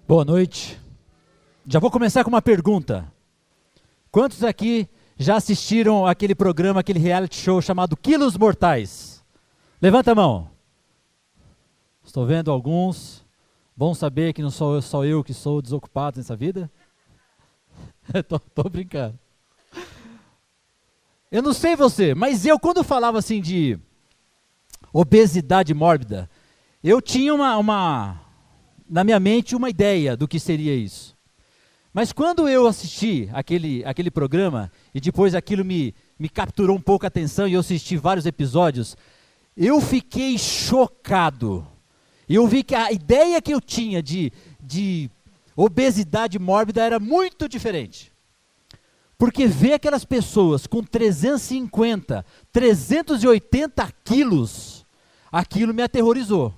Boa noite. Já vou começar com uma pergunta. Quantos aqui já assistiram aquele programa, aquele reality show chamado Quilos Mortais? Levanta a mão. Estou vendo alguns. Bom saber que não sou só eu que sou desocupado nessa vida. Tô brincando. Eu não sei você, mas eu quando falava assim de obesidade mórbida, eu tinha na minha mente uma ideia do que seria isso. Mas quando eu assisti aquele programa, e depois aquilo me capturou um pouco a atenção, e eu assisti vários episódios, eu fiquei chocado. Eu vi que a ideia que eu tinha de obesidade mórbida era muito diferente. Porque ver aquelas pessoas com 350, 380 quilos, aquilo me aterrorizou.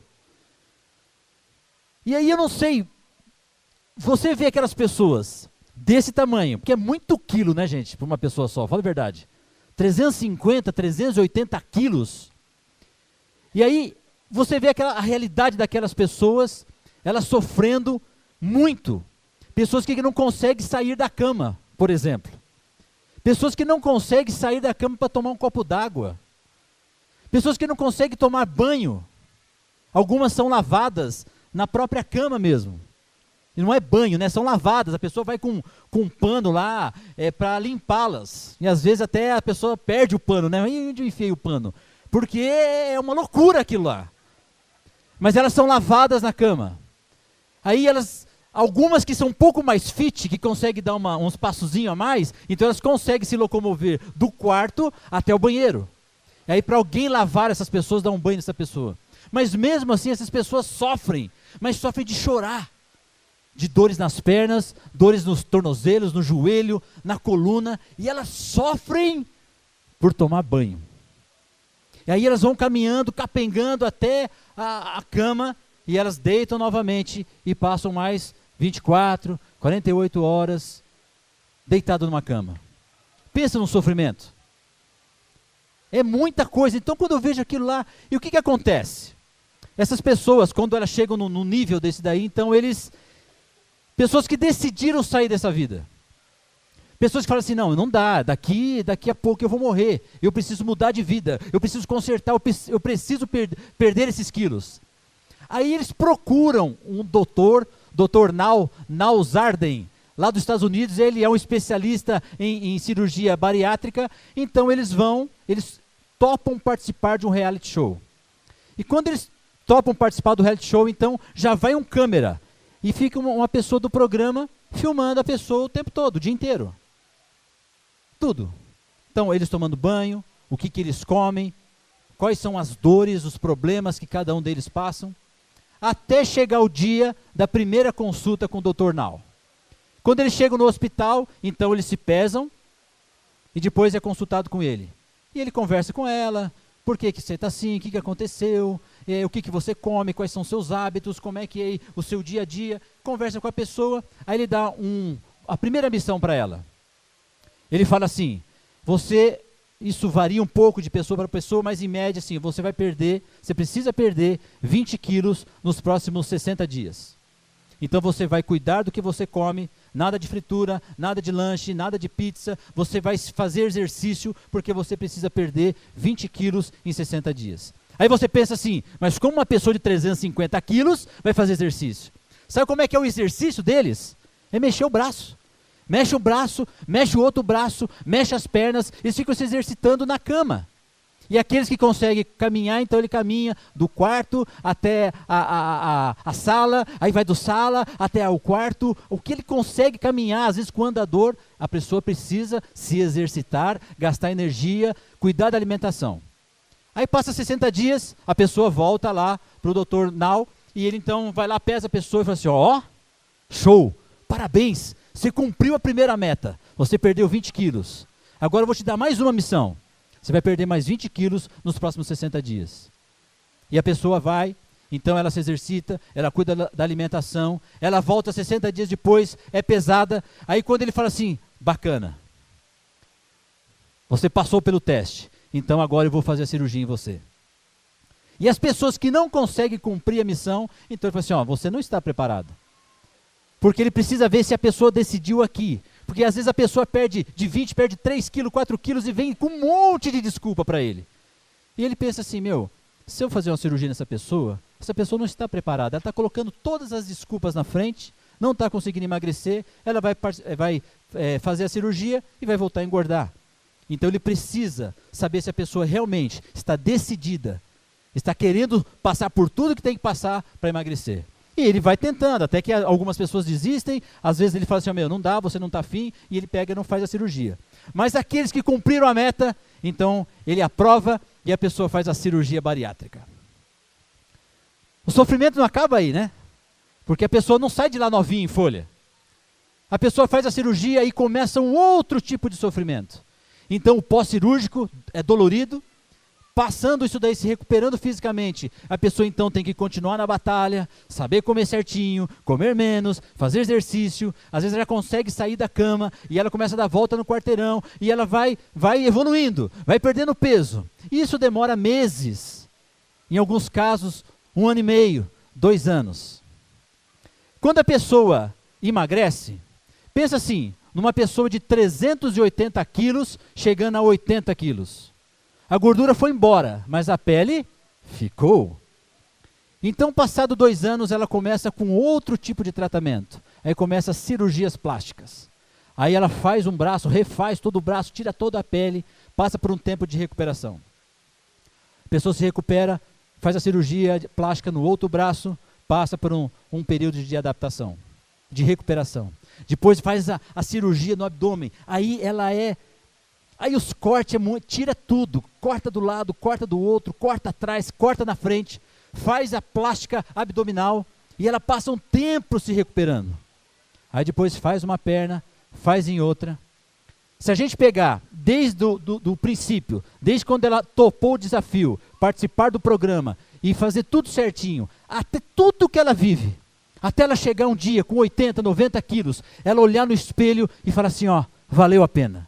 E aí eu não sei, você vê aquelas pessoas desse tamanho, porque é muito quilo, né, gente, para uma pessoa só, fala a verdade. 350, 380 quilos. E aí você vê a realidade daquelas pessoas, elas sofrendo muito. Pessoas que não conseguem sair da cama, por exemplo. Pessoas que não conseguem sair da cama para tomar um copo d'água. Pessoas que não conseguem tomar banho. Algumas são lavadas na própria cama mesmo. E não é banho, né? São lavadas. A pessoa vai com um pano lá para limpá-las. E às vezes até a pessoa perde o pano, né? E onde eu enfiei o pano? Porque é uma loucura aquilo lá. Mas elas são lavadas na cama. Aí algumas que são um pouco mais fit, que conseguem dar uns passozinhos a mais, então elas conseguem se locomover do quarto até o banheiro. E aí para alguém lavar essas pessoas, dar um banho nessa pessoa. Mas mesmo assim essas pessoas sofrem, mas sofrem de chorar. De dores nas pernas, dores nos tornozelos, no joelho, na coluna, e elas sofrem por tomar banho. E aí elas vão caminhando, capengando até a cama, e elas deitam novamente e passam mais 24, 48 horas deitado numa cama. Pensa no sofrimento. É muita coisa. Então quando eu vejo aquilo lá, e o que acontece? Essas pessoas, quando elas chegam no nível desse daí, então pessoas que decidiram sair dessa vida. Pessoas que falam assim, não dá, daqui a pouco eu vou morrer, eu preciso mudar de vida, eu preciso consertar, eu preciso perder esses quilos. Aí eles procuram um doutor Nausarden, lá dos Estados Unidos. Ele é um especialista em cirurgia bariátrica, então eles topam participar de um reality show. E quando eles topam participar do reality show, então já vai um câmera, e fica uma pessoa do programa filmando a pessoa o tempo todo, o dia inteiro. Tudo. Então eles tomando banho, o que eles comem, quais são as dores, os problemas que cada um deles passam, até chegar o dia da primeira consulta com o Dr. Nau. Quando eles chegam no hospital, então eles se pesam e depois é consultado com ele. E ele conversa com ela, por que você está assim, o que aconteceu, o que você come, quais são seus hábitos, como é que é o seu dia a dia. Conversa com a pessoa, aí ele dá a primeira missão para ela. Ele fala assim, isso varia um pouco de pessoa para pessoa, mas em média assim, você precisa perder 20 quilos nos próximos 60 dias. Então você vai cuidar do que você come, nada de fritura, nada de lanche, nada de pizza, você vai fazer exercício porque você precisa perder 20 quilos em 60 dias. Aí você pensa assim, mas como uma pessoa de 350 quilos vai fazer exercício? Sabe como é que é o exercício deles? É mexer o braço. Mexe o braço, mexe o outro braço, mexe as pernas, eles ficam se exercitando na cama. E aqueles que conseguem caminhar, então ele caminha do quarto até a sala, aí vai do sala até o quarto. O que ele consegue caminhar, às vezes com o andador, a pessoa precisa se exercitar, gastar energia, cuidar da alimentação. Aí passa 60 dias, a pessoa volta lá para o Dr. Nau, e ele então vai lá, pesa a pessoa e fala assim, ó, show, parabéns, você cumpriu a primeira meta, você perdeu 20 quilos. Agora eu vou te dar mais uma missão. Você vai perder mais 20 quilos nos próximos 60 dias. E a pessoa vai, então ela se exercita, ela cuida da alimentação, ela volta 60 dias depois, é pesada. Aí quando ele fala assim, bacana, você passou pelo teste, então agora eu vou fazer a cirurgia em você. E as pessoas que não conseguem cumprir a missão, então ele fala assim, ó, você não está preparado. Porque ele precisa ver se a pessoa decidiu aqui. Porque às vezes a pessoa perde de 20, perde 3 quilos, 4 quilos e vem com um monte de desculpa para ele. E ele pensa assim, se eu fazer uma cirurgia nessa pessoa, essa pessoa não está preparada. Ela está colocando todas as desculpas na frente, não está conseguindo emagrecer, ela vai fazer a cirurgia e vai voltar a engordar. Então ele precisa saber se a pessoa realmente está decidida, está querendo passar por tudo que tem que passar para emagrecer. E ele vai tentando, até que algumas pessoas desistem, às vezes ele fala assim, não dá, você não está afim, e ele pega e não faz a cirurgia. Mas aqueles que cumpriram a meta, então ele aprova e a pessoa faz a cirurgia bariátrica. O sofrimento não acaba aí, né? Porque a pessoa não sai de lá novinha em folha. A pessoa faz a cirurgia e começa um outro tipo de sofrimento. Então o pós-cirúrgico é dolorido, passando isso daí, se recuperando fisicamente, a pessoa então tem que continuar na batalha, saber comer certinho, comer menos, fazer exercício, às vezes ela consegue sair da cama e ela começa a dar volta no quarteirão e ela vai evoluindo, vai perdendo peso. Isso demora meses, em alguns casos 1 ano e meio, 2 anos. Quando a pessoa emagrece, pensa assim, numa pessoa de 380 quilos chegando a 80 quilos. A gordura foi embora, mas a pele ficou. Então, passado 2 anos, ela começa com outro tipo de tratamento. Aí começa as cirurgias plásticas. Aí ela faz um braço, refaz todo o braço, tira toda a pele, passa por um tempo de recuperação. A pessoa se recupera, faz a cirurgia plástica no outro braço, passa por um período de adaptação, de recuperação. Depois faz a cirurgia no abdômen. Aí os cortes, tira tudo, corta do lado, corta do outro, corta atrás, corta na frente, faz a plástica abdominal e ela passa um tempo se recuperando. Aí depois faz uma perna, faz em outra. Se a gente pegar desde o princípio, desde quando ela topou o desafio, participar do programa e fazer tudo certinho, até tudo que ela vive, até ela chegar um dia com 80, 90 quilos, ela olhar no espelho e falar assim, valeu a pena.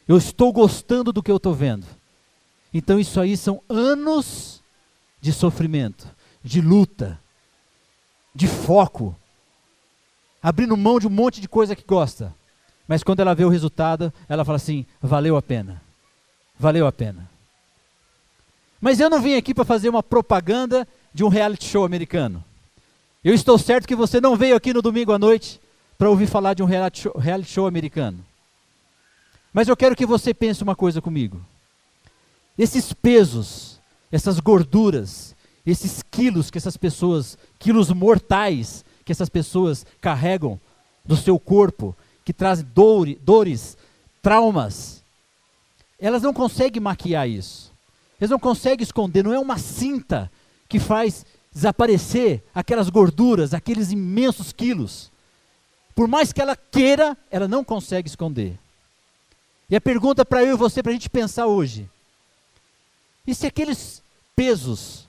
Eu estou gostando do que eu estou vendo. Então isso aí são anos de sofrimento, de luta, de foco, abrindo mão de um monte de coisa que gosta. Mas quando ela vê o resultado, ela fala assim, valeu a pena, valeu a pena. Mas eu não vim aqui para fazer uma propaganda de um reality show americano. Eu estou certo que você não veio aqui no domingo à noite para ouvir falar de um reality show americano. Mas eu quero que você pense uma coisa comigo. Esses pesos, essas gorduras, esses quilos que essas pessoas, quilos mortais que essas pessoas carregam do seu corpo, que trazem dores, traumas, elas não conseguem maquiar isso. Elas não conseguem esconder, não é uma cinta que faz desaparecer aquelas gorduras, aqueles imensos quilos. Por mais que ela queira, ela não consegue esconder. E a pergunta para eu e você, para a gente pensar hoje, e se aqueles pesos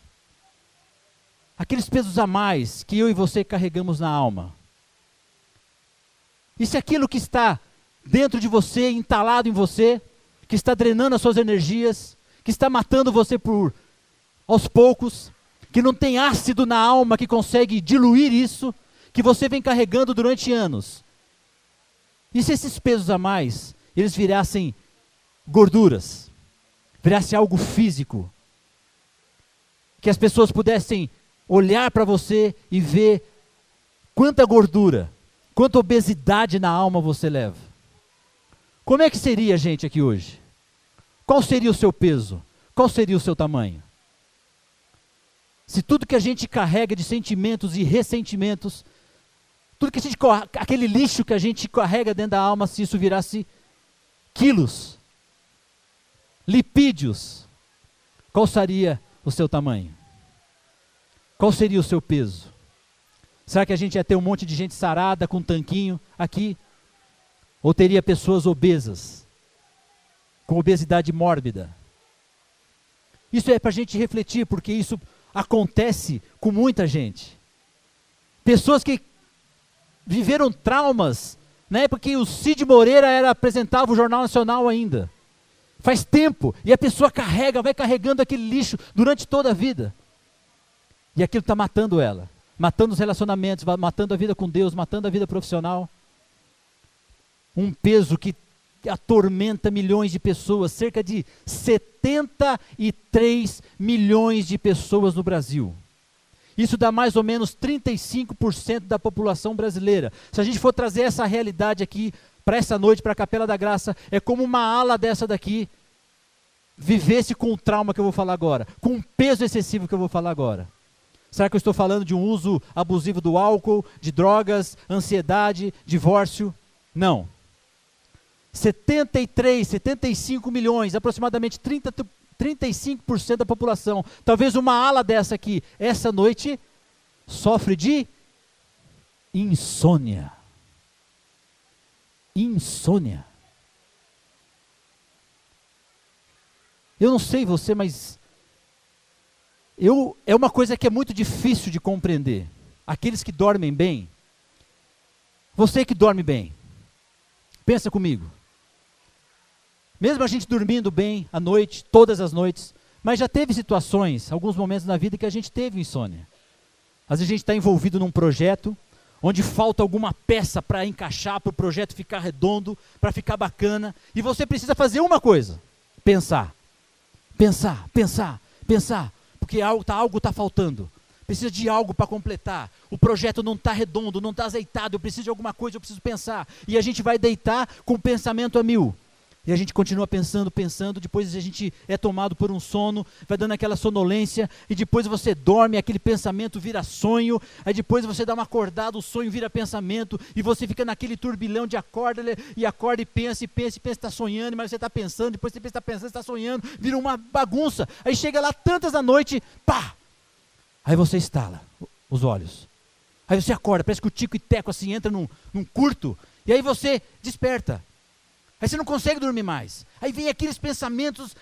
a mais que eu e você carregamos na alma, e se aquilo que está dentro de você, entalado em você, que está drenando as suas energias, que está matando você aos poucos, que não tem ácido na alma que consegue diluir isso, que você vem carregando durante anos, e se esses pesos a mais eles virassem gorduras, virasse algo físico, que as pessoas pudessem olhar para você e ver quanta gordura, quanta obesidade na alma você leva. Como é que seria a gente aqui hoje? Qual seria o seu peso? Qual seria o seu tamanho? Se tudo que a gente carrega de sentimentos e ressentimentos, tudo que aquele lixo que a gente carrega dentro da alma, se isso virasse quilos, lipídios, qual seria o seu tamanho? Qual seria o seu peso? Será que a gente ia ter um monte de gente sarada com um tanquinho aqui? Ou teria pessoas obesas, com obesidade mórbida? Isso é para a gente refletir, porque isso acontece com muita gente. Pessoas que viveram traumas, na época que o Cid Moreira apresentava o Jornal Nacional ainda. Faz tempo, e a pessoa vai carregando aquele lixo durante toda a vida. E aquilo está matando ela. matando os relacionamentos, matando a vida com Deus, matando a vida profissional. Um peso que atormenta milhões de pessoas, cerca de 73 milhões de pessoas no Brasil. Isso dá mais ou menos 35% da população brasileira. Se a gente for trazer essa realidade aqui para essa noite, para a Capela da Graça, é como uma ala dessa daqui vivesse com o trauma que eu vou falar agora, com o peso excessivo que eu vou falar agora. Será que eu estou falando de um uso abusivo do álcool, de drogas, ansiedade, divórcio? Não. 75 milhões, aproximadamente 35% da população, talvez uma ala dessa aqui, essa noite, sofre de insônia. Insônia. Eu não sei você, mas é uma coisa que é muito difícil de compreender. Aqueles que dormem bem, você que dorme bem, pensa comigo. Mesmo a gente dormindo bem à noite, todas as noites, mas já teve situações, alguns momentos na vida que a gente teve insônia. Às vezes a gente está envolvido num projeto, onde falta alguma peça para encaixar, para o projeto ficar redondo, para ficar bacana, e você precisa fazer uma coisa, pensar, porque algo está faltando, precisa de algo para completar, o projeto não está redondo, não está azeitado, eu preciso de alguma coisa, eu preciso pensar, e a gente vai deitar com o pensamento a mil, e a gente continua pensando, depois a gente é tomado por um sono, vai dando aquela sonolência, e depois você dorme, aquele pensamento vira sonho, aí depois você dá uma acordada, o sonho vira pensamento, e você fica naquele turbilhão de acorda e pensa, está sonhando, mas você está pensando, depois você está pensando, está sonhando, vira uma bagunça, aí chega lá tantas da noite, pá! Aí você estala os olhos, aí você acorda, parece que o tico e teco assim entra num curto, e aí você desperta. Aí você não consegue dormir mais. Aí vem aqueles pensamentos,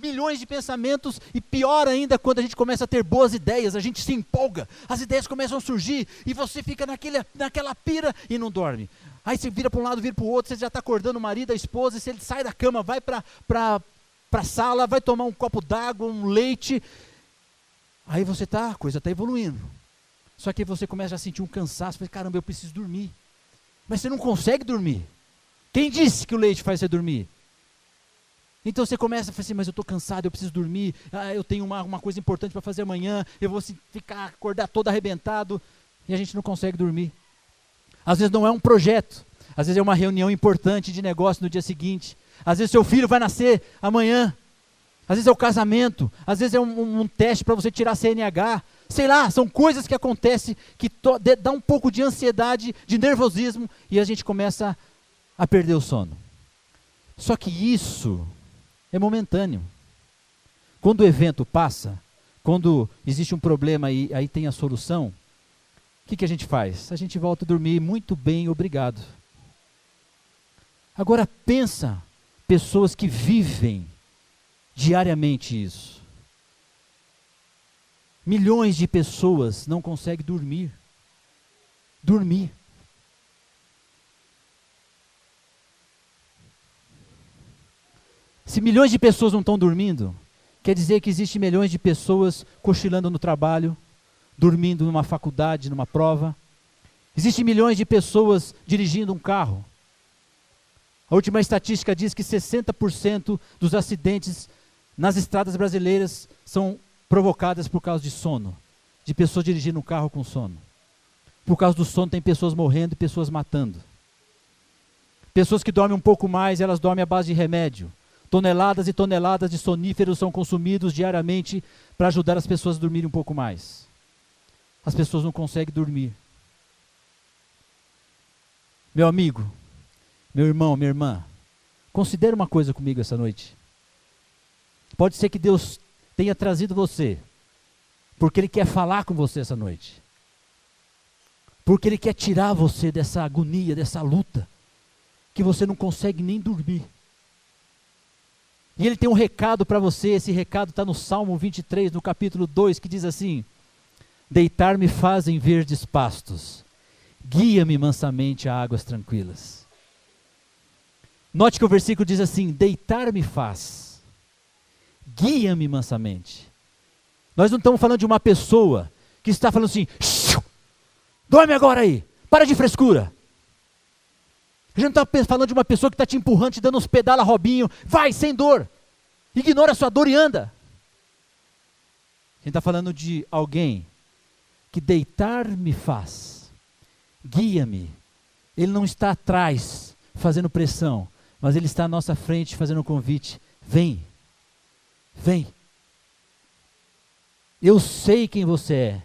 milhões de pensamentos, e pior ainda quando a gente começa a ter boas ideias, a gente se empolga, as ideias começam a surgir, e você fica naquela pira e não dorme. Aí você vira para um lado, vira para o outro, você já está acordando o marido, a esposa, e se ele sai da cama, vai para a sala, vai tomar um copo d'água, um leite, aí a coisa está evoluindo. Só que aí você começa a sentir um cansaço, fala, caramba, eu preciso dormir. Mas você não consegue dormir. Quem disse que o leite faz você dormir? Então você começa a falar assim, mas eu estou cansado, eu preciso dormir, eu tenho uma coisa importante para fazer amanhã, eu vou acordar todo arrebentado, e a gente não consegue dormir. Às vezes não é um projeto, às vezes é uma reunião importante de negócio no dia seguinte, às vezes seu filho vai nascer amanhã, às vezes é o casamento, às vezes é um teste para você tirar CNH, sei lá, são coisas que acontecem que dá um pouco de ansiedade, de nervosismo, e a gente começa a perder o sono. Só que isso é momentâneo. Quando o evento passa, quando existe um problema e aí tem a solução, o que a gente faz? A gente volta a dormir muito bem, obrigado. Agora pensa, pessoas que vivem diariamente isso. Milhões de pessoas não conseguem dormir. Dormir. Se milhões de pessoas não estão dormindo, quer dizer que existem milhões de pessoas cochilando no trabalho, dormindo numa faculdade, numa prova. Existem milhões de pessoas dirigindo um carro. A última estatística diz que 60% dos acidentes nas estradas brasileiras são provocadas por causa de sono, de pessoas dirigindo um carro com sono. Por causa do sono tem pessoas morrendo e pessoas matando. Pessoas que dormem um pouco mais, elas dormem à base de remédio. Toneladas e toneladas de soníferos são consumidos diariamente para ajudar as pessoas a dormirem um pouco mais. As pessoas não conseguem dormir. Meu amigo, meu irmão, minha irmã, considere uma coisa comigo essa noite. Pode ser que Deus tenha trazido você, porque Ele quer falar com você essa noite. Porque Ele quer tirar você dessa agonia, dessa luta, que você não consegue nem dormir. E Ele tem um recado para você, esse recado está no Salmo 23, no capítulo 2, que diz assim: deitar-me faz em verdes pastos, guia-me mansamente a águas tranquilas. Note que o versículo diz assim: deitar-me faz, guia-me mansamente. Nós não estamos falando de uma pessoa que está falando assim, Dorme agora aí. Para de frescura. A gente não está falando de uma pessoa que está te empurrando, te dando uns pedala Robinho. Vai, sem dor. Ignora a sua dor e anda. A gente está falando de alguém que deitar me faz. Guia-me. Ele não está atrás fazendo pressão, mas ele está à nossa frente fazendo um convite. Vem. Vem. Eu sei quem você é.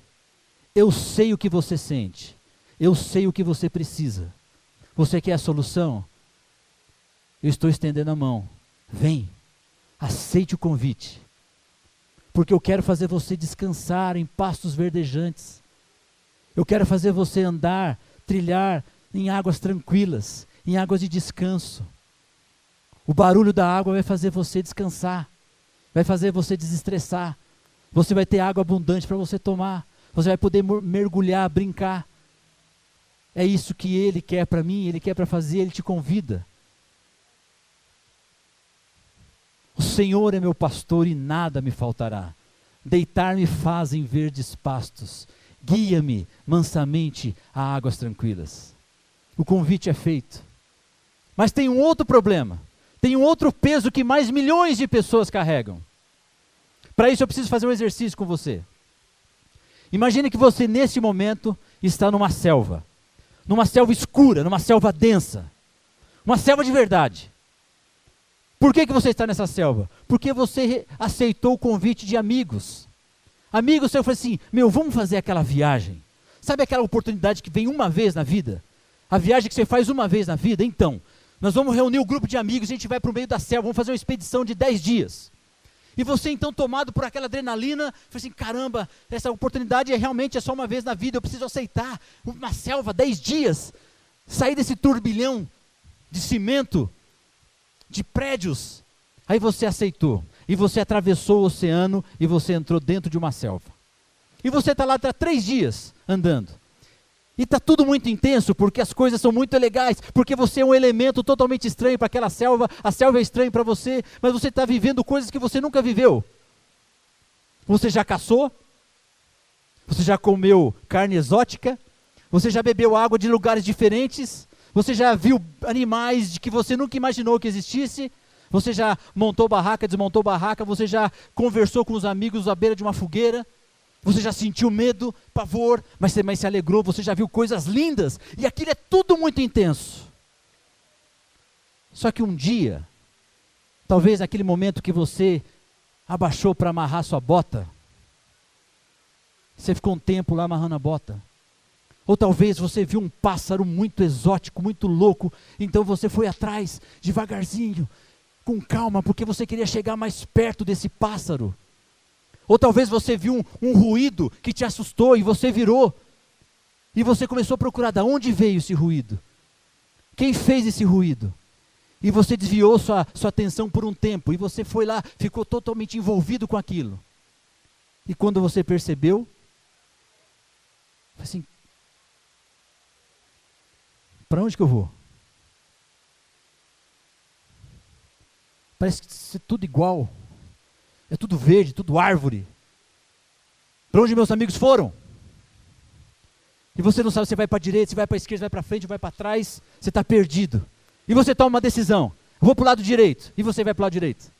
Eu sei o que você sente. Eu sei o que você precisa. Você quer a solução? Eu estou estendendo a mão. Vem. Aceite o convite. Porque eu quero fazer você descansar em pastos verdejantes. Eu quero fazer você andar, trilhar em águas tranquilas, em águas de descanso. O barulho da água vai fazer você descansar. Vai fazer você desestressar. Você vai ter água abundante para você tomar. Você vai poder mergulhar, brincar. É isso que Ele quer para mim, Ele quer para fazer, Ele te convida. O Senhor é meu pastor e nada me faltará. Deitar-me faz em verdes pastos. Guia-me mansamente a águas tranquilas. O convite é feito. Mas tem um outro problema. Tem um outro peso que mais milhões de pessoas carregam. Para isso eu preciso fazer um exercício com você. Imagine que você nesse momento está numa selva escura, numa selva densa, uma selva de verdade. Por que você está nessa selva? Porque você aceitou o convite de amigos. Amigos, eu falei assim, vamos fazer aquela viagem. Sabe aquela oportunidade que vem uma vez na vida? A viagem que você faz uma vez na vida? Então, nós vamos reunir um grupo de amigos, a gente vai para o meio da selva, vamos fazer uma expedição de 10 dias. E você então, tomado por aquela adrenalina, falou assim, caramba, essa oportunidade realmente é só uma vez na vida, eu preciso aceitar uma selva, 10 dias, sair desse turbilhão de cimento, de prédios. Aí você aceitou, e você atravessou o oceano, e você entrou dentro de uma selva. E você está lá, 3 dias andando. E está tudo muito intenso, porque as coisas são muito legais, porque você é um elemento totalmente estranho para aquela selva, a selva é estranha para você, mas você está vivendo coisas que você nunca viveu. Você já caçou? Você já comeu carne exótica? Você já bebeu água de lugares diferentes? Você já viu animais de que você nunca imaginou que existisse? Você já montou barraca, desmontou barraca? Você já conversou com os amigos à beira de uma fogueira? Você já sentiu medo, pavor, mas se alegrou, você já viu coisas lindas, e aquilo é tudo muito intenso. Só que um dia, talvez naquele momento que você abaixou para amarrar sua bota, você ficou um tempo lá amarrando a bota. Ou talvez você viu um pássaro muito exótico, muito louco, então você foi atrás, devagarzinho, com calma, porque você queria chegar mais perto desse pássaro. Ou talvez você viu um ruído que te assustou e você virou. E você começou a procurar de onde veio esse ruído. Quem fez esse ruído? E você desviou sua atenção por um tempo. E você foi lá, ficou totalmente envolvido com aquilo. E quando você percebeu, assim, para onde que eu vou? Parece que é tudo igual. É tudo verde, tudo árvore. Para onde meus amigos foram? E você não sabe se vai para a direita, se vai para a esquerda, se vai para frente, vai para trás. Você está perdido. E você toma uma decisão. Eu vou para o lado direito. E você vai para o lado direito.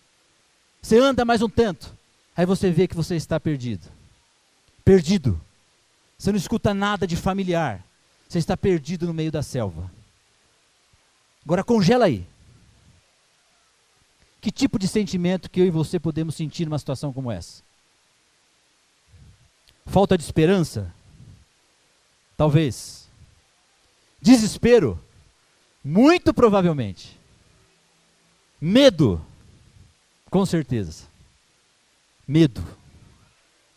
Você anda mais um tanto. Aí você vê que você está perdido. Perdido. Você não escuta nada de familiar. Você está perdido no meio da selva. Agora congela aí. Que tipo de sentimento que eu e você podemos sentir numa situação como essa? Falta de esperança? Talvez. Desespero? Muito provavelmente. Medo? Com certeza. Medo.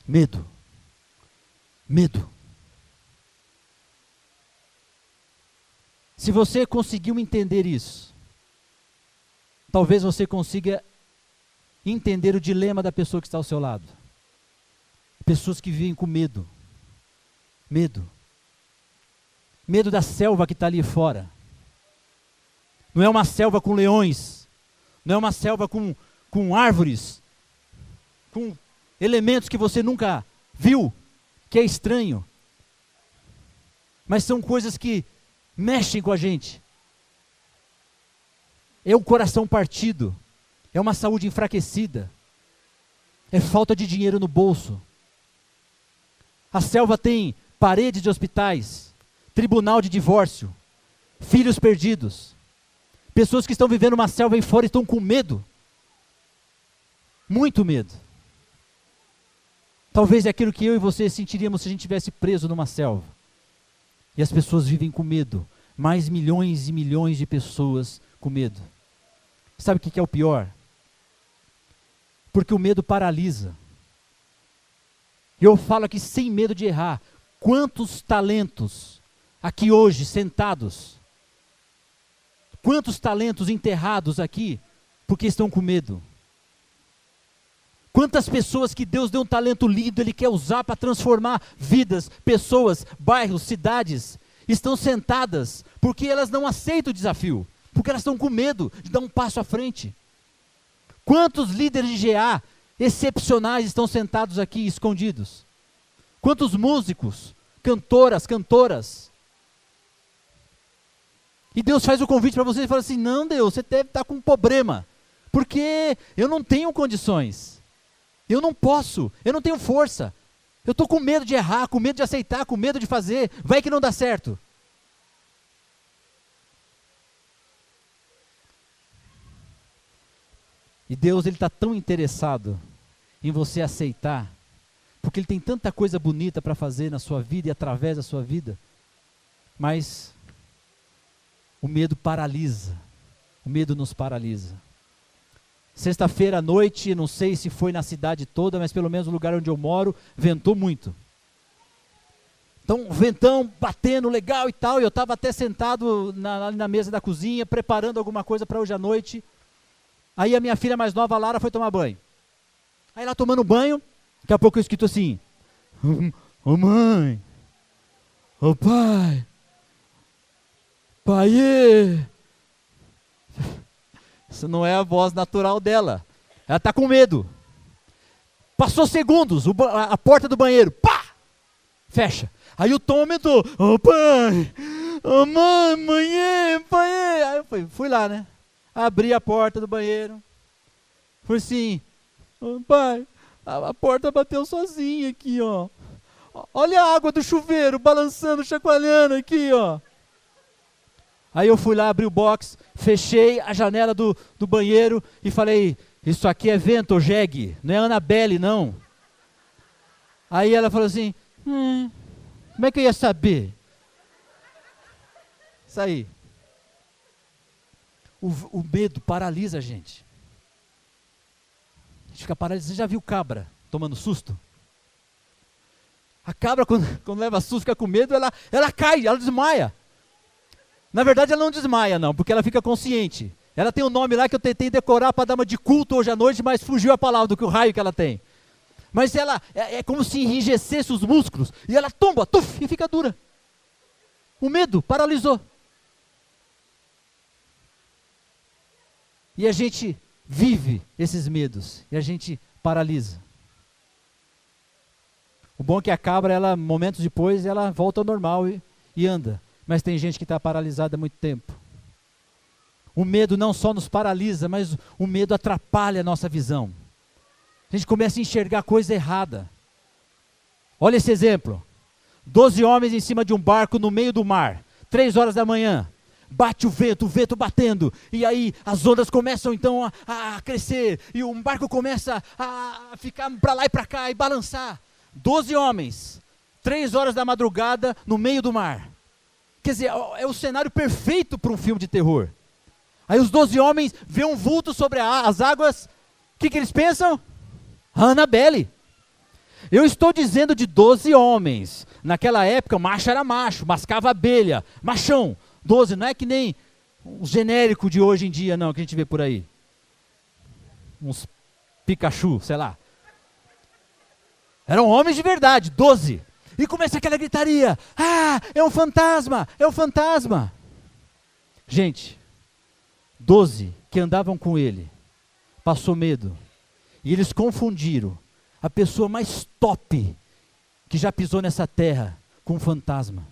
Medo. Medo. Se você conseguiu entender isso, talvez você consiga entender o dilema da pessoa que está ao seu lado. Pessoas que vivem com medo. Medo. Medo da selva que está ali fora. Não é uma selva com leões. Não é uma selva com árvores. Com elementos que você nunca viu. Que é estranho. mas são coisas que mexem com a gente. É o coração partido, é uma saúde enfraquecida, é falta de dinheiro no bolso. A selva tem paredes de hospitais, tribunal de divórcio, filhos perdidos, pessoas que estão vivendo uma selva aí fora e estão com medo, muito medo. Talvez é aquilo que eu e você sentiríamos se a gente estivesse preso numa selva. E as pessoas vivem com medo, mais milhões e milhões de pessoas com medo. Sabe o que é o pior? Porque o medo paralisa. Eu falo aqui sem medo de errar. Quantos talentos aqui hoje sentados, quantos talentos enterrados aqui porque estão com medo? Quantas pessoas que Deus deu um talento lindo, Ele quer usar para transformar vidas, pessoas, bairros, cidades, estão sentadas porque elas não aceitam o desafio, porque elas estão com medo de dar um passo à frente. Quantos líderes de GA excepcionais estão sentados aqui, escondidos? Quantos músicos, cantoras? E Deus faz o convite para você e fala assim, não Deus, você deve estar com um problema, porque eu não tenho condições, eu não posso, eu não tenho força, eu estou com medo de errar, com medo de aceitar, com medo de fazer, vai que não dá certo. E Deus, Ele está tão interessado em você aceitar, porque Ele tem tanta coisa bonita para fazer na sua vida e através da sua vida, mas o medo paralisa, o medo nos paralisa. Sexta-feira à noite, não sei se foi na cidade toda, mas pelo menos no lugar onde eu moro, ventou muito. Então, ventão batendo legal e tal, e eu estava até sentado na mesa da cozinha, preparando alguma coisa para hoje à noite. Aí a minha filha mais nova, a Lara, foi tomar banho. Aí ela tomando banho, daqui a pouco eu escuto assim, ô mãe, ô pai, pai, isso não é a voz natural dela, ela está com medo. Passou segundos, a porta do banheiro, pá, fecha. Aí o tom aumentou, ô pai, ô mãe, pai. Aí eu fui lá, né? Abri a porta do banheiro. Falei assim, oh, pai, a porta bateu sozinha aqui, ó. Olha a água do chuveiro balançando, chacoalhando aqui, ó. Aí eu fui lá, abri o box, fechei a janela do banheiro e falei, isso aqui é vento, ou jegue, não é Annabelle, não. Aí ela falou assim, como é que eu ia saber? Isso aí. O medo paralisa a gente. A gente fica paralisado. Você já viu cabra tomando susto? A cabra, quando leva susto, fica com medo, ela cai, ela desmaia. Na verdade, ela não desmaia, não, porque ela fica consciente. Ela tem um nome lá que eu tentei decorar para dar uma de culto hoje à noite, mas fugiu a palavra do que o raio que ela tem. Mas ela é como se enrijecesse os músculos, e ela tomba, tuf, e fica dura. O medo paralisou. E a gente vive esses medos, e a gente paralisa. O bom é que a cabra, ela, momentos depois, ela volta ao normal e anda. Mas tem gente que está paralisada há muito tempo. O medo não só nos paralisa, mas o medo atrapalha a nossa visão. A gente começa a enxergar coisa errada. Olha esse exemplo. 12 homens em cima de um barco no meio do mar, 3 horas da manhã. Bate o vento batendo, e aí as ondas começam então a crescer, e o barco começa a ficar para lá e para cá, e balançar. 12 homens, 3 horas da madrugada, no meio do mar. Quer dizer, é o cenário perfeito para um filme de terror. Aí os 12 homens vêem um vulto sobre as águas, o que eles pensam? Annabelle. Eu estou dizendo de 12 homens. Naquela época, o macho era macho, mascava abelha, machão. 12, não é que nem o genérico de hoje em dia, não, que a gente vê por aí. Uns Pikachu, sei lá. Eram homens de verdade, 12. E começa aquela gritaria. Ah, é um fantasma, é um fantasma. Gente, 12 que andavam com ele, passou medo. E eles confundiram a pessoa mais top que já pisou nessa terra com um fantasma.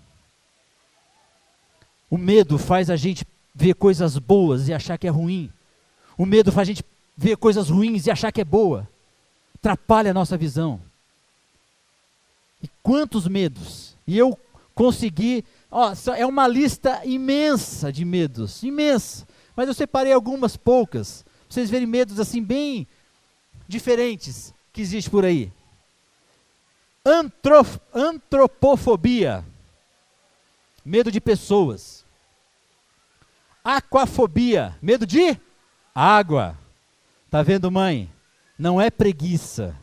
O medo faz a gente ver coisas boas e achar que é ruim. O medo faz a gente ver coisas ruins e achar que é boa. Atrapalha a nossa visão. E quantos medos? E eu consegui, é uma lista imensa de medos, imensa. Mas eu separei algumas poucas, pra vocês verem medos assim bem diferentes que existe por aí. Antropofobia, medo de pessoas. Aquafobia, medo de água. Tá vendo, mãe? Não é preguiça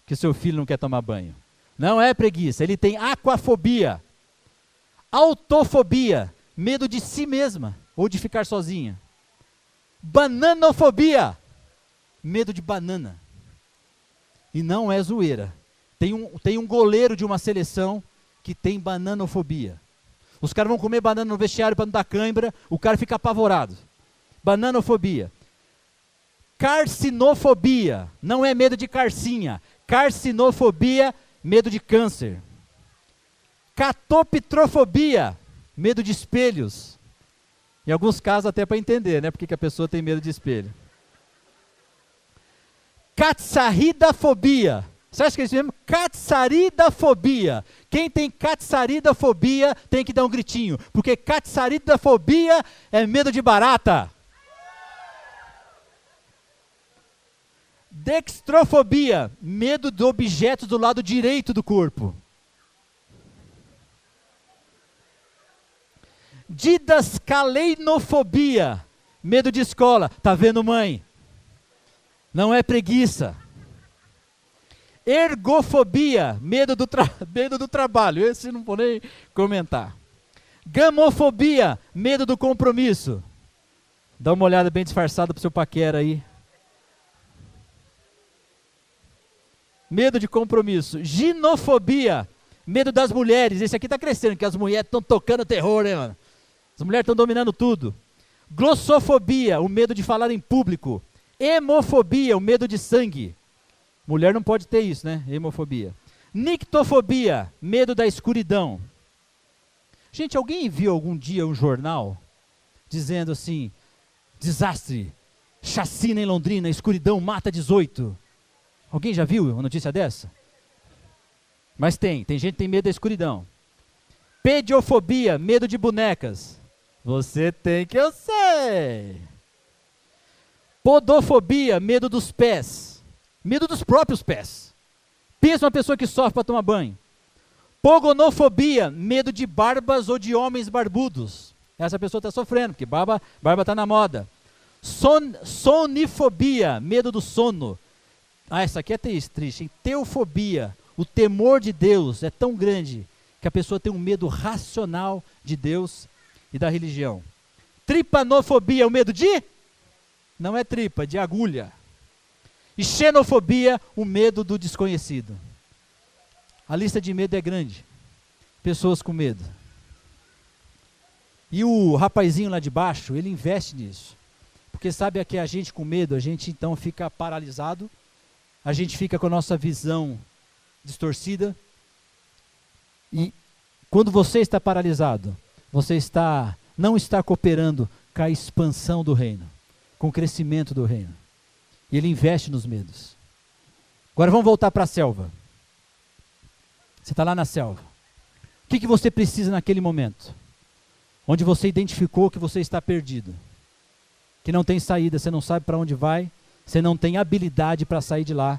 que seu filho não quer tomar banho. Não é preguiça, ele tem aquafobia. Autofobia, medo de si mesma ou de ficar sozinha. Bananofobia, medo de banana. E não é zoeira. Tem um goleiro de uma seleção que tem bananofobia. Os caras vão comer banana no vestiário para não dar cãibra, o cara fica apavorado. Bananofobia. Carcinofobia, não é medo de carcinha. Carcinofobia, medo de câncer. Catopitrofobia, medo de espelhos. Em alguns casos até para entender, né? Porque que a pessoa tem medo de espelho. Catsaridafobia. Você acha que é isso mesmo? Catsaridafobia. Quem tem catsaridafobia tem que dar um gritinho. Porque catsaridafobia é medo de barata. Dextrofobia, medo de objetos do lado direito do corpo. Didascaleinofobia, medo de escola. Tá vendo, mãe? Não é preguiça. Ergofobia, medo do trabalho. Esse não vou nem comentar. Gamofobia, medo do compromisso. Dá uma olhada bem disfarçada pro seu paquera aí. Medo de compromisso. Ginofobia, medo das mulheres. Esse aqui está crescendo, porque as mulheres estão tocando terror, né, mano? As mulheres estão dominando tudo. Glossofobia, o medo de falar em público. Hemofobia, o medo de sangue. Mulher não pode ter isso, né? Hemofobia. Nictofobia, medo da escuridão. Gente, alguém viu algum dia um jornal dizendo assim, desastre, chacina em Londrina, escuridão mata 18. Alguém já viu uma notícia dessa? Mas tem gente que tem medo da escuridão. Pediofobia, medo de bonecas. Você tem que eu sei. Podofobia, medo dos pés. Medo dos próprios pés. Pensa uma pessoa que sofre para tomar banho. Pogonofobia, medo de barbas ou de homens barbudos. Essa pessoa está sofrendo, porque barba está na moda. Sonifobia, medo do sono. Essa aqui é triste, hein? Teofobia, o temor de Deus é tão grande que a pessoa tem um medo racional de Deus e da religião. Tripanofobia, o medo de? Não é tripa, de agulha. E xenofobia, o medo do desconhecido. A lista de medo é grande. Pessoas com medo. E o rapazinho lá de baixo, ele investe nisso. Porque sabe que a gente com medo, a gente então fica paralisado. A gente fica com a nossa visão distorcida. E quando você está paralisado, você não está cooperando com a expansão do reino, com o crescimento do reino. E ele investe nos medos. Agora vamos voltar para a selva. Você está lá na selva. O que você precisa naquele momento? Onde você identificou que você está perdido. Que não tem saída, você não sabe para onde vai. Você não tem habilidade para sair de lá.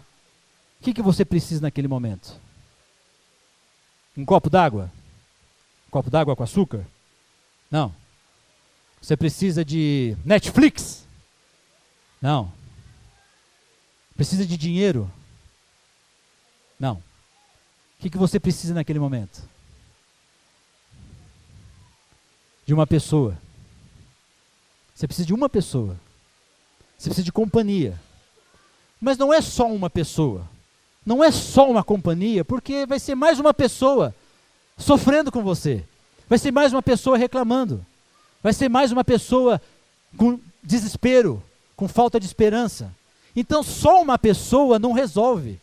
O que você precisa naquele momento? Um copo d'água? Um copo d'água com açúcar? Não. Você precisa de Netflix? Não. Precisa de dinheiro? Não. O que você precisa naquele momento? De uma pessoa. Você precisa de uma pessoa. Você precisa de companhia. Mas não é só uma pessoa. Não é só uma companhia, porque vai ser mais uma pessoa sofrendo com você. Vai ser mais uma pessoa reclamando. Vai ser mais uma pessoa com desespero, com falta de esperança. Então só uma pessoa não resolve.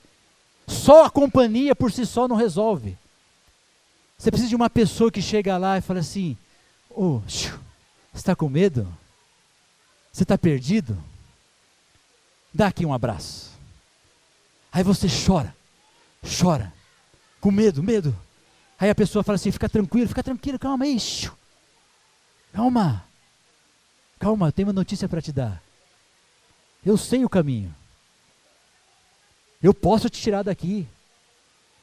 Só a companhia por si só não resolve. Você precisa de uma pessoa que chega lá e fala assim, Você está com medo? Você está perdido? Dá aqui um abraço. Aí você chora, com medo. Aí a pessoa fala assim, fica tranquilo, calma aí. Calma, eu tenho uma notícia para te dar. Eu sei o caminho. Eu posso te tirar daqui.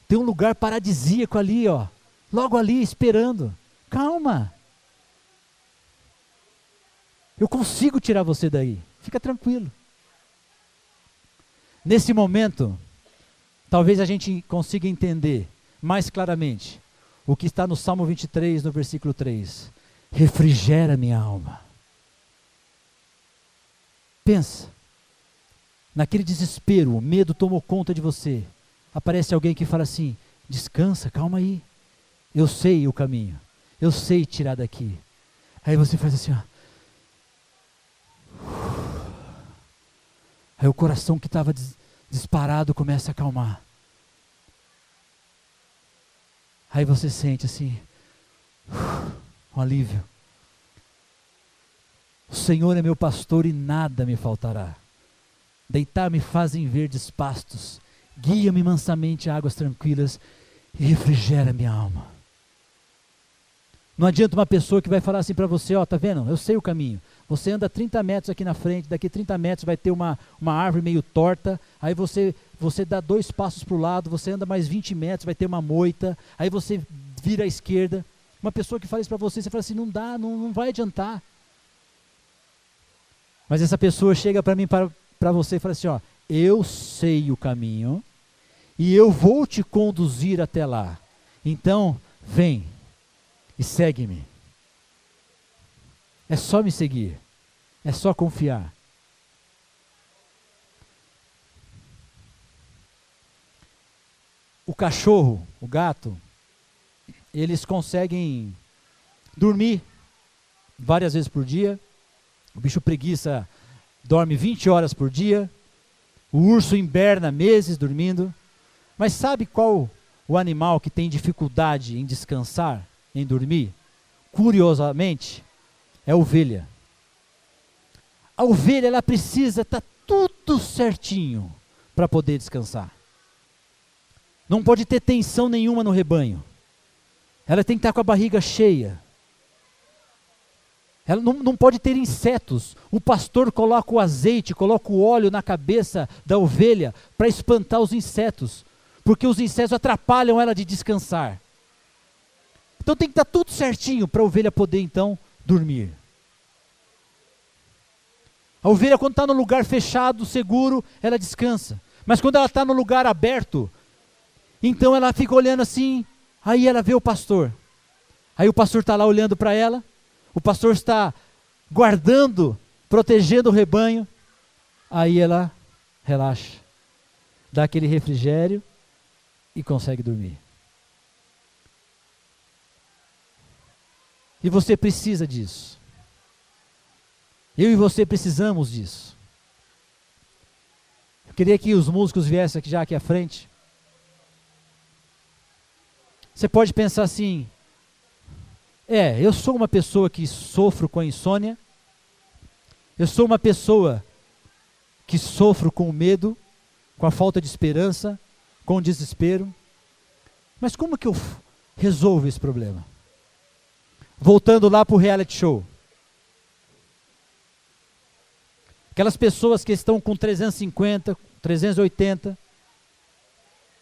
Tem um lugar paradisíaco ali, ó. Logo ali, esperando. Calma. Eu consigo tirar você daí. Fica tranquilo. Nesse momento, talvez a gente consiga entender mais claramente o que está no Salmo 23, no versículo 3. Refrigera minha alma. Pensa. Naquele desespero, o medo tomou conta de você. Aparece alguém que fala assim, descansa, calma aí. Eu sei o caminho. Eu sei tirar daqui. Aí você faz assim, ó. Aí o coração que estava disparado começa a acalmar. Aí você sente assim, um alívio. O Senhor é meu pastor e nada me faltará. Deitar-me faz em verdes pastos, guia-me mansamente a águas tranquilas e refrigera minha alma. Não adianta uma pessoa que vai falar assim para você, ó, tá vendo? Eu sei o caminho. Você anda 30 metros aqui na frente, daqui 30 metros vai ter uma árvore meio torta, aí você dá 2 passos para o lado, você anda mais 20 metros, vai ter uma moita, aí você vira à esquerda. Uma pessoa que fala isso para você, você fala assim, não dá, não vai adiantar. Mas essa pessoa chega para mim, para você e fala assim, ó, eu sei o caminho e eu vou te conduzir até lá. Então, vem e segue-me. É só me seguir. É só confiar. O cachorro, o gato, eles conseguem dormir várias vezes por dia. O bicho preguiça dorme 20 horas por dia. O urso inverna meses dormindo. Mas sabe qual o animal que tem dificuldade em descansar, em dormir? Curiosamente, é a ovelha. A ovelha, ela precisa estar tudo certinho para poder descansar. Não pode ter tensão nenhuma no rebanho. Ela tem que estar com a barriga cheia. Ela não pode ter insetos. O pastor coloca o azeite, coloca o óleo na cabeça da ovelha para espantar os insetos, porque os insetos atrapalham ela de descansar. Então tem que estar tudo certinho para a ovelha poder então dormir. A ovelha, quando está no lugar fechado, seguro, ela descansa. Mas quando ela está no lugar aberto, então ela fica olhando assim, aí ela vê o pastor. Aí o pastor está lá olhando para ela, o pastor está guardando, protegendo o rebanho, aí ela relaxa, dá aquele refrigério e consegue dormir. E você precisa disso. Eu e você precisamos disso. Eu queria que os músicos viessem aqui à frente. Você pode pensar assim, eu sou uma pessoa que sofro com a insônia, eu sou uma pessoa que sofro com o medo, com a falta de esperança, com o desespero, mas como que eu resolvo esse problema? Voltando lá para o reality show. Aquelas pessoas que estão com 350, 380,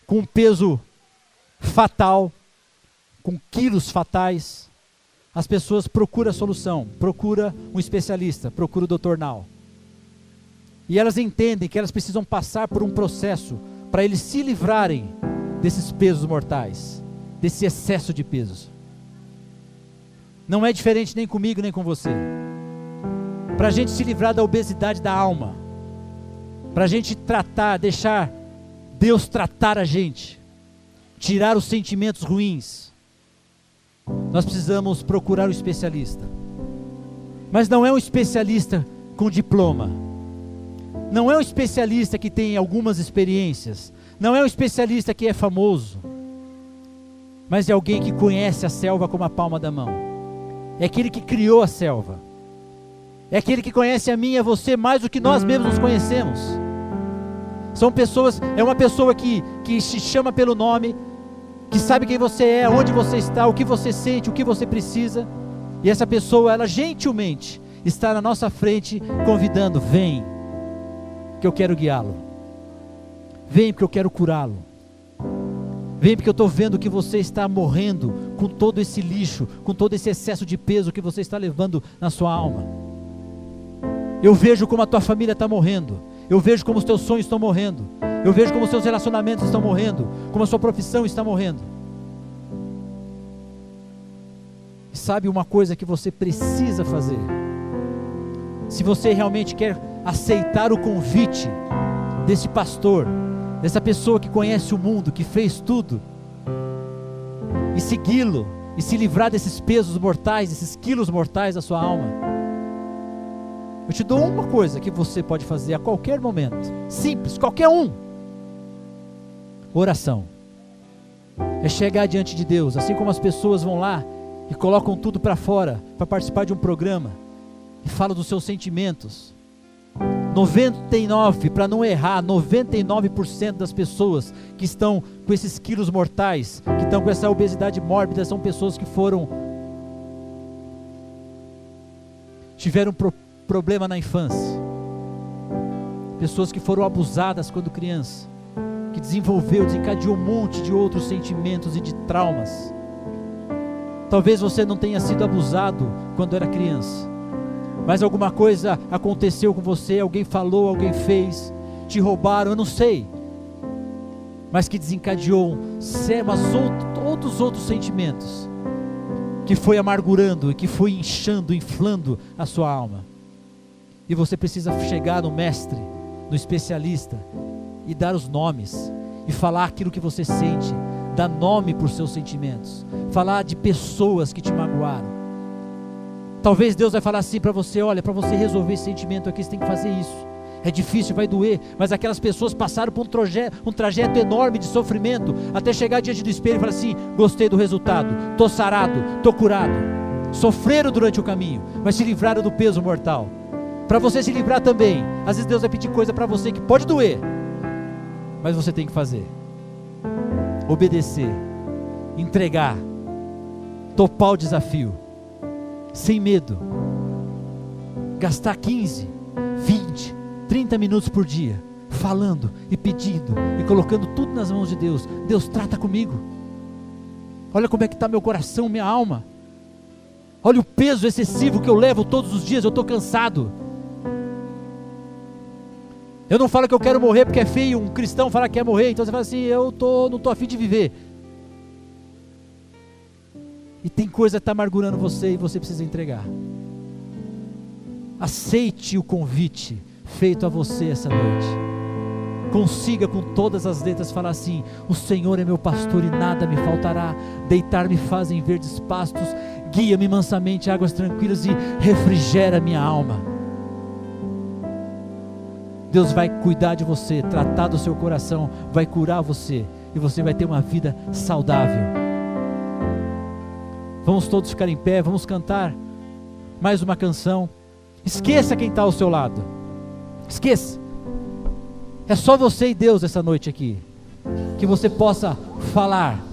com um peso fatal, com quilos fatais, as pessoas procuram a solução, procuram um especialista, procuram o Dr. Now. E elas entendem que elas precisam passar por um processo para eles se livrarem desses pesos mortais, desse excesso de pesos. Não é diferente nem comigo nem com você. Para a gente se livrar da obesidade da alma, para a gente tratar, deixar Deus tratar a gente, tirar os sentimentos ruins, nós precisamos procurar um especialista. Mas não é um especialista com diploma, não é um especialista que tem algumas experiências, não é um especialista que é famoso, mas é alguém que conhece a selva como a palma da mão. é aquele que criou a selva, é aquele que conhece a mim e a você mais do que nós mesmos nos conhecemos. São pessoas, é uma pessoa que se chama pelo nome, que sabe quem você é, onde você está, o que você sente, o que você precisa, e essa pessoa, ela gentilmente está na nossa frente, convidando: vem, que eu quero guiá-lo, vem porque eu quero curá-lo, vem porque eu estou vendo que você está morrendo com todo esse lixo, com todo esse excesso de peso que você está levando na sua alma. Eu vejo como a tua família está morrendo, eu vejo como os teus sonhos estão morrendo, eu vejo como os seus relacionamentos estão morrendo, como a sua profissão está morrendo. Sabe uma coisa que você precisa fazer? Se você realmente quer aceitar o convite desse pastor, dessa pessoa que conhece o mundo, que fez tudo, e segui-lo, e se livrar desses pesos mortais, desses quilos mortais da sua alma, eu te dou uma coisa que você pode fazer a qualquer momento, simples, qualquer um: oração. É chegar diante de Deus, assim como as pessoas vão lá e colocam tudo para fora, para participar de um programa, e falam dos seus sentimentos. 99%, para não errar, 99% das pessoas que estão com esses quilos mortais, que estão com essa obesidade mórbida, são pessoas que tiveram problema na infância, pessoas que foram abusadas quando criança, que desencadeou um monte de outros sentimentos e de traumas. Talvez você não tenha sido abusado quando era criança, mas alguma coisa aconteceu com você, alguém falou, alguém fez, te roubaram, eu não sei, mas que desencadeou todos outros sentimentos, que foi amargurando e que foi inchando, inflando a sua alma. E você precisa chegar no mestre, no especialista, e dar os nomes, e falar aquilo que você sente, dar nome para os seus sentimentos, falar de pessoas que te magoaram. Talvez Deus vai falar assim para você: olha, para você resolver esse sentimento aqui, você tem que fazer isso. É difícil, vai doer, mas aquelas pessoas passaram por um trajeto enorme de sofrimento, até chegar diante do espelho e falar assim: gostei do resultado, estou sarado, estou curado. Sofreram durante o caminho, mas se livraram do peso mortal. Para você se livrar também, às vezes Deus vai pedir coisa para você que pode doer, mas você tem que fazer, obedecer, entregar, topar o desafio, sem medo, gastar 15, 20, 30 minutos por dia, falando e pedindo, e colocando tudo nas mãos de Deus. Deus, trata comigo, olha como é que está meu coração, minha alma, olha o peso excessivo que eu levo todos os dias, eu estou cansado. Eu não falo que eu quero morrer porque é feio um cristão falar que quer morrer, então você fala assim: eu não estou a fim de viver. E tem coisa que está amargurando você e você precisa entregar. Aceite o convite feito a você essa noite. Consiga com todas as letras falar assim: o Senhor é meu pastor e nada me faltará, deitar-me faz em verdes pastos, guia-me mansamente a águas tranquilas e refrigera minha alma. Deus vai cuidar de você, tratar do seu coração, vai curar você, e você vai ter uma vida saudável. Vamos todos ficar em pé, vamos cantar mais uma canção. Esqueça quem está ao seu lado, esqueça, é só você e Deus essa noite aqui, que você possa falar,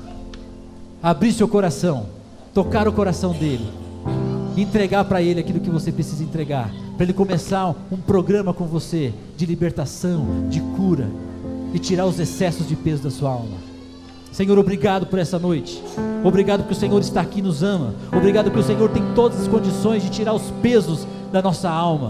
abrir seu coração, tocar o coração dele, entregar para ele aquilo que você precisa entregar, para ele começar um programa com você, de libertação, de cura, e tirar os excessos de peso da sua alma. Senhor, obrigado por essa noite, obrigado porque o Senhor está aqui e nos ama, obrigado porque o Senhor tem todas as condições de tirar os pesos da nossa alma.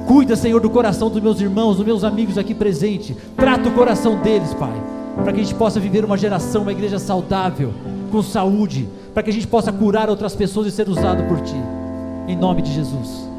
Cuida, Senhor, do coração dos meus irmãos, dos meus amigos aqui presentes, trata o coração deles, Pai, para que a gente possa viver uma geração, uma igreja saudável, com saúde, para que a gente possa curar outras pessoas e ser usado por Ti, em nome de Jesus.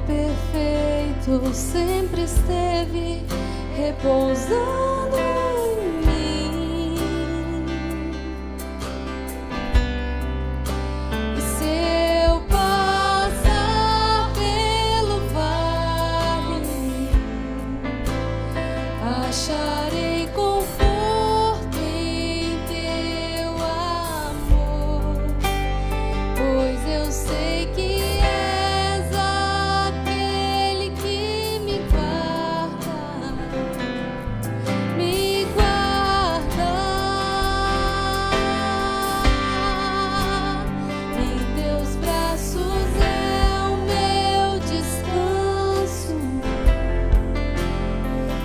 perfeito sempre esteve repousando em mim. E se eu passar pelo vale, acharei conforto em teu amor, pois eu sei que és aquele que me guarda, me guarda. Em teus braços é o meu descanso,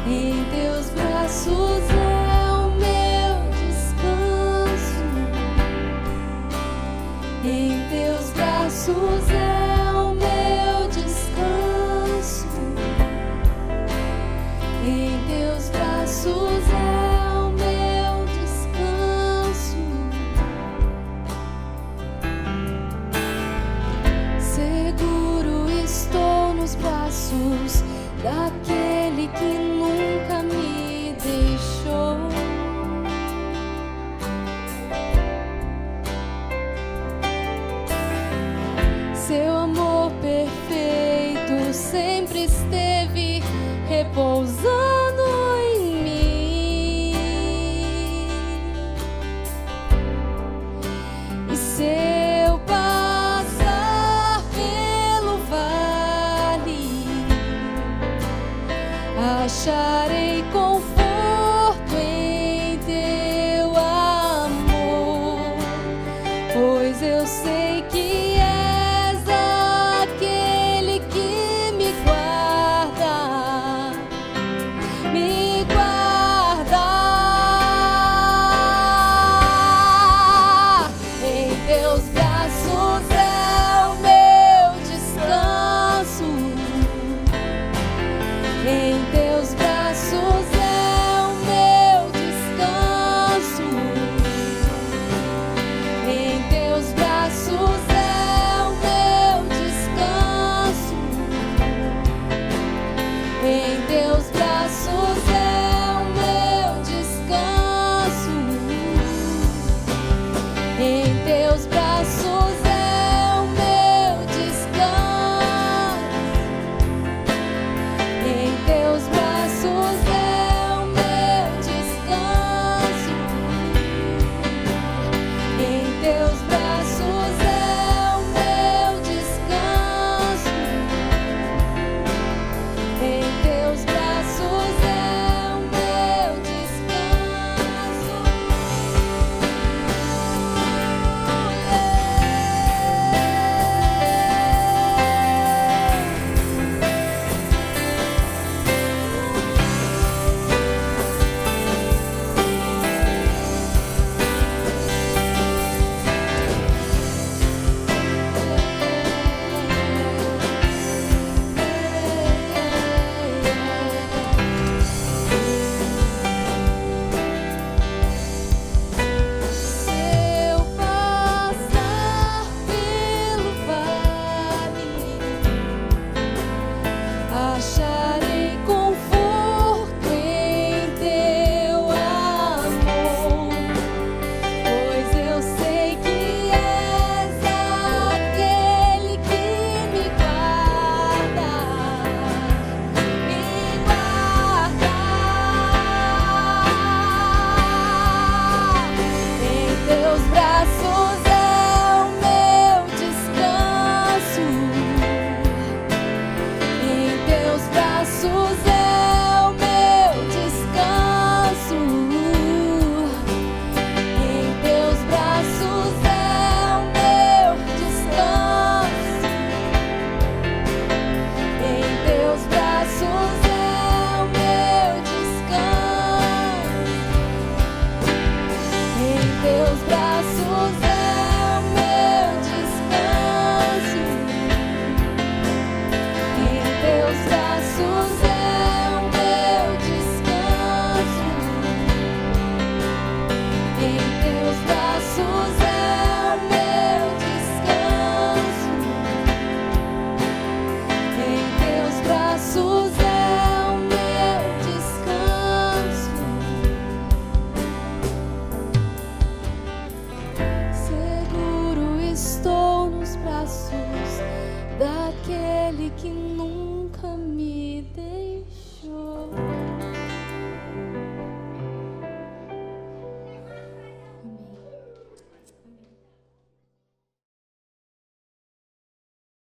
em teus braços é o meu descanso, em teus braços é o meu descanso, em teus braços é o meu descanso. Seguro estou nos braços daquele que nunca me deixou. Seu amor perfeito sempre esteve repousando em mim. E se eu passar pelo vale, acharei conforto em teu amor, pois eu sei que és aquele que me guarda, daquele que nunca me deixou.